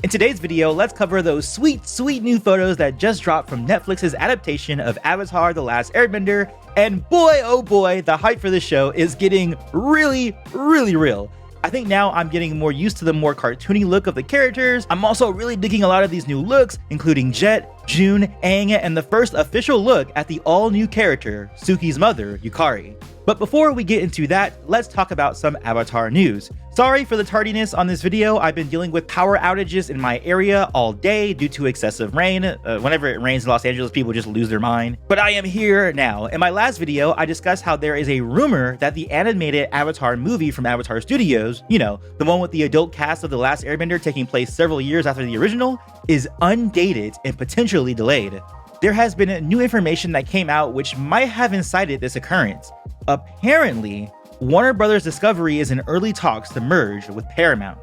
In today's video, let's cover those sweet new photos that just dropped from Netflix's adaptation of Avatar: The Last Airbender, and boy oh boy, the hype for this show is getting really real. I think now I'm getting more used to the more cartoony look of the characters. I'm also really digging a lot of these new looks, including Jet, June, Aang, and the first official look at the all-new character, Suki's mother, Yukari. But before we get into that, let's talk about some Avatar news. Sorry for the tardiness on this video. I've been dealing with power outages in my area all day due to excessive rain. Whenever it rains in Los Angeles, people just lose their mind. But I am here now. In my last video, I discussed how there is a rumor that the animated Avatar movie from Avatar Studios, you know, the one with the adult cast of The Last Airbender taking place several years after the original, is undated and potentially delayed. There has been new information that came out which might have incited this occurrence. Apparently, Warner Bros. Discovery is in early talks to merge with Paramount.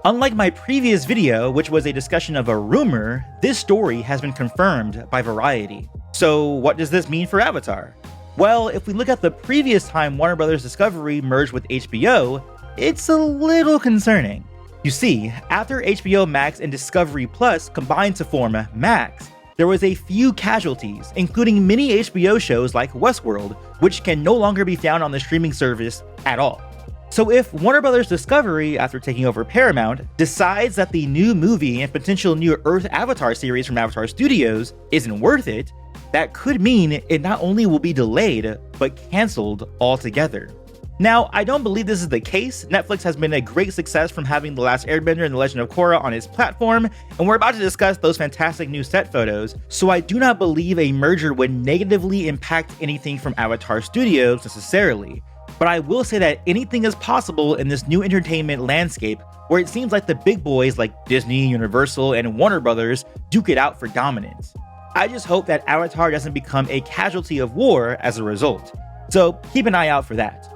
Unlike my previous video, which was a discussion of a rumor, this story has been confirmed by Variety. So what does this mean for Avatar? Well, if we look at the previous time Warner Bros. Discovery merged with HBO, it's a little concerning. You see, after HBO Max and Discovery Plus combined to form Max, there was a few casualties, including many HBO shows like Westworld, which can no longer be found on the streaming service at all. So if Warner Bros. Discovery, after taking over Paramount, decides that the new movie and potential new Earth Avatar series from Avatar Studios isn't worth it, that could mean it not only will be delayed, but cancelled altogether. Now, I don't believe this is the case. Netflix has been a great success from having The Last Airbender and The Legend of Korra on its platform, and we're about to discuss those fantastic new set photos, so I do not believe a merger would negatively impact anything from Avatar Studios necessarily. But I will say that anything is possible in this new entertainment landscape where it seems like the big boys like Disney, Universal, and Warner Brothers duke it out for dominance. I just hope that Avatar doesn't become a casualty of war as a result. So keep an eye out for that.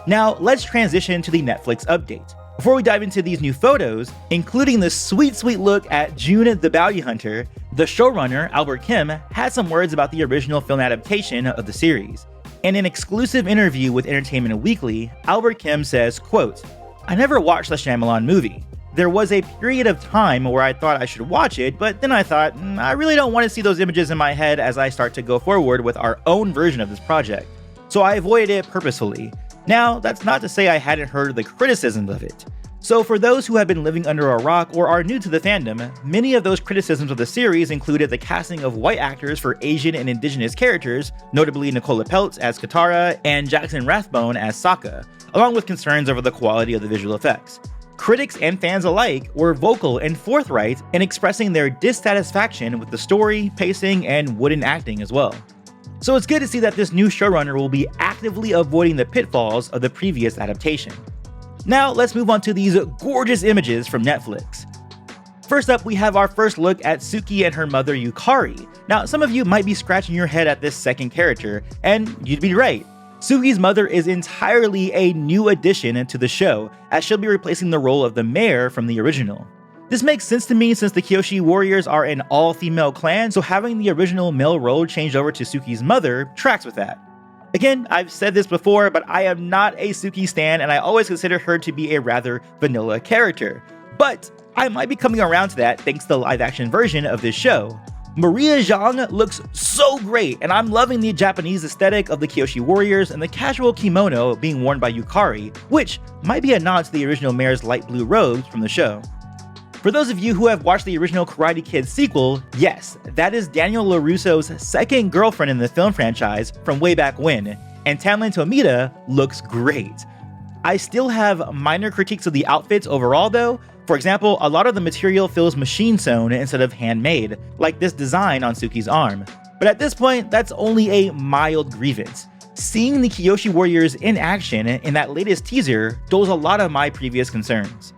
Now, let's transition to the Netflix update. Before we dive into these new photos, including the sweet look at June the Bounty Hunter, the showrunner, Albert Kim, had some words about the original film adaptation of the series. In an exclusive interview with Entertainment Weekly, Albert Kim says, quote, "I never watched the Shyamalan movie. There was a period of time where I thought I should watch it, but then I thought, I really don't want to see those images in my head as I start to go forward with our own version of this project. So I avoided it purposefully. Now, that's not to say I hadn't heard the criticisms of it. So for those who have been living under a rock or are new to the fandom, many of those criticisms of the series included the casting of white actors for Asian and indigenous characters, notably Nicola Peltz as Katara and Jackson Rathbone as Sokka, along with concerns over the quality of the visual effects. Critics and fans alike were vocal and forthright in expressing their dissatisfaction with the story, pacing, and wooden acting as well. So it's good to see that this new showrunner will be actively avoiding the pitfalls of the previous adaptation. Now let's move on to these gorgeous images from Netflix. First up, we have our first look at Suki and her mother Yukari. Now some of you might be scratching your head at this second character, and you'd be right. Suki's mother is entirely a new addition to the show, as she'll be replacing the role of the mayor from the original. This makes sense to me since the Kyoshi warriors are an all-female clan, so having the original male role changed over to Suki's mother tracks with that. Again, I've said this before, but I am not a Suki stan and I always consider her to be a rather vanilla character. But I might be coming around to that thanks to the live-action version of this show. Maria Zhang looks so great, and I'm loving the Japanese aesthetic of the Kyoshi warriors and the casual kimono being worn by Yukari, which might be a nod to the original mayor's light blue robes from the show. For those of you who have watched the original Karate Kid sequel, yes, that is Daniel LaRusso's second girlfriend in the film franchise from way back when, and Tamlin Tomita looks great. I still have minor critiques of the outfits overall though. For example, a lot of the material feels machine sewn instead of handmade, like this design on Suki's arm. But at this point, that's only a mild grievance. Seeing the Kyoshi warriors in action in that latest teaser dulls a lot of my previous concerns.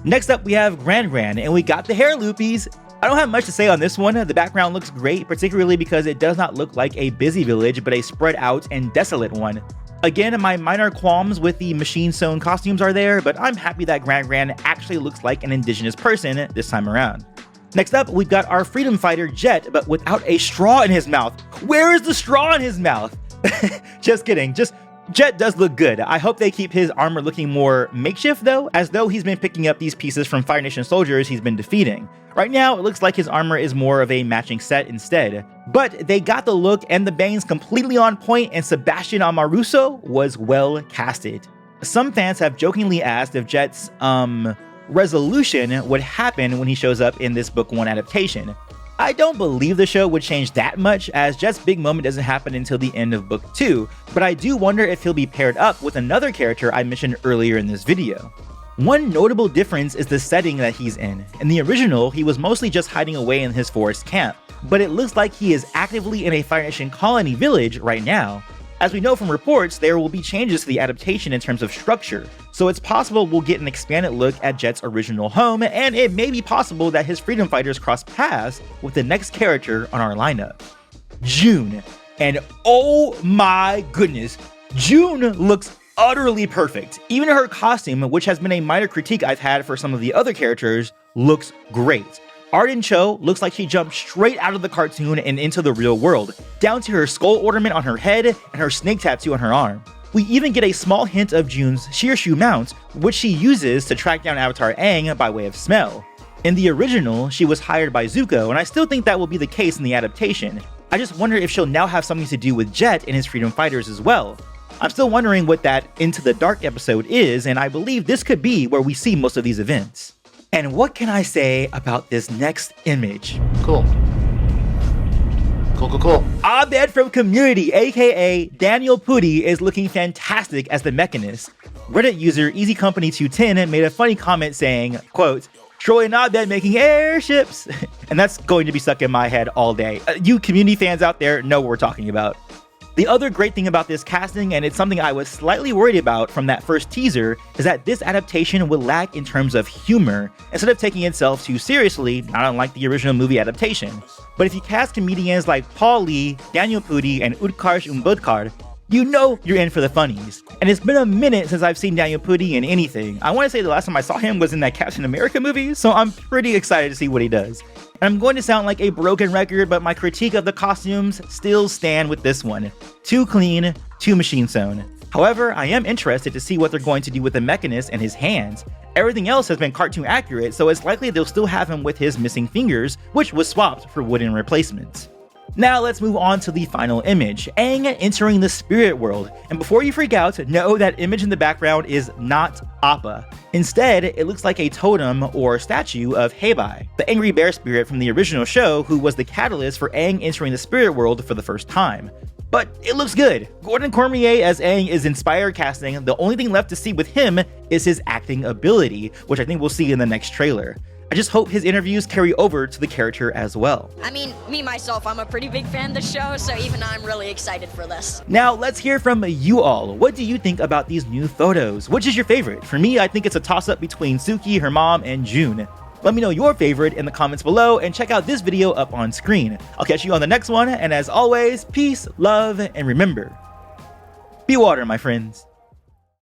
Next up, we have Gran Gran, and we got the hair loopies. I don't have much to say on this one. The background looks great, particularly because it does not look like a busy village, but a spread out and desolate one. Again, my minor qualms with the machine-sewn costumes are there, but I'm happy that Gran Gran actually looks like an indigenous person this time around. Next up, we've got our freedom fighter Jet, but without a straw in his mouth. Where is the straw in his mouth? Just kidding. Jet does look good. I hope they keep his armor looking more makeshift though, as though he's been picking up these pieces from Fire Nation soldiers he's been defeating. Right now, it looks like his armor is more of a matching set instead. But they got the look and the bangs completely on point, and Sebastian Amoruso was well casted. Some fans have jokingly asked if Jet's, resolution would happen when he shows up in this book 1 adaptation. I don't believe the show would change that much, as Jet's big moment doesn't happen until the end of book 2, but I do wonder if he'll be paired up with another character I mentioned earlier in this video. One notable difference is the setting that he's in. In the original, he was mostly just hiding away in his forest camp, but it looks like he is actively in a Fire Nation colony village right now. As we know from reports, there will be changes to the adaptation in terms of structure, so it's possible we'll get an expanded look at Jet's original home, and it may be possible that his freedom fighters cross paths with the next character on our lineup, June. And oh my goodness, June looks utterly perfect. Even her costume, which has been a minor critique I've had for some of the other characters, looks great. Arden Cho looks like she jumped straight out of the cartoon and into the real world, down to her skull ornament on her head and her snake tattoo on her arm. We even get a small hint of June's shearshoe mount, which she uses to track down Avatar Aang by way of smell. In the original, she was hired by Zuko, and I still think that will be the case in the adaptation. I just wonder if she'll now have something to do with Jet and his freedom fighters as well. I'm still wondering what that Into the Dark episode is, and I believe this could be where we see most of these events. And what can I say about this next image? Cool. Cool. Abed from Community, aka Daniel Pudi, is looking fantastic as the Mechanist. Reddit user EasyCompany210 made a funny comment saying, quote, "Troy and Abed making airships." And that's going to be stuck in my head all day. You Community fans out there know what we're talking about. The other great thing about this casting, and it's something I was slightly worried about from that first teaser, is that this adaptation would lack in terms of humor, instead of taking itself too seriously, not unlike the original movie adaptation. But if you cast comedians like Paul Lee, Daniel Pudi, and Utkarsh Umbudkar, you know you're in for the funnies. And it's been a minute since I've seen Daniel Pudi in anything. I want to say the last time I saw him was in that Captain America movie, so I'm pretty excited to see what he does. And I'm going to sound like a broken record, but my critique of the costumes still stand with this one. Too clean, too machine sewn. However, I am interested to see what they're going to do with the Mechanist and his hands. Everything else has been cartoon accurate, so it's likely they'll still have him with his missing fingers, which was swapped for wooden replacements. Now let's move on to the final image, Aang entering the spirit world. And before you freak out, know that image in the background is not Appa. Instead, it looks like a totem or statue of Heibai, the angry bear spirit from the original show who was the catalyst for Aang entering the spirit world for the first time. But it looks good. Gordon Cormier as Aang is inspired casting. The only thing left to see with him is his acting ability, which I think we'll see in the next trailer. I just hope his interviews carry over to the character as well. I mean, me myself, I'm a pretty big fan of the show, so even I'm really excited for this. Now let's hear from you all. What do you think about these new photos? Which is your favorite? For me, I think it's a toss-up between Suki, her mom, and June. Let me know your favorite in the comments below, and check out this video up on screen. I'll catch you on the next one, and as always, peace, love, and remember, be water, my friends.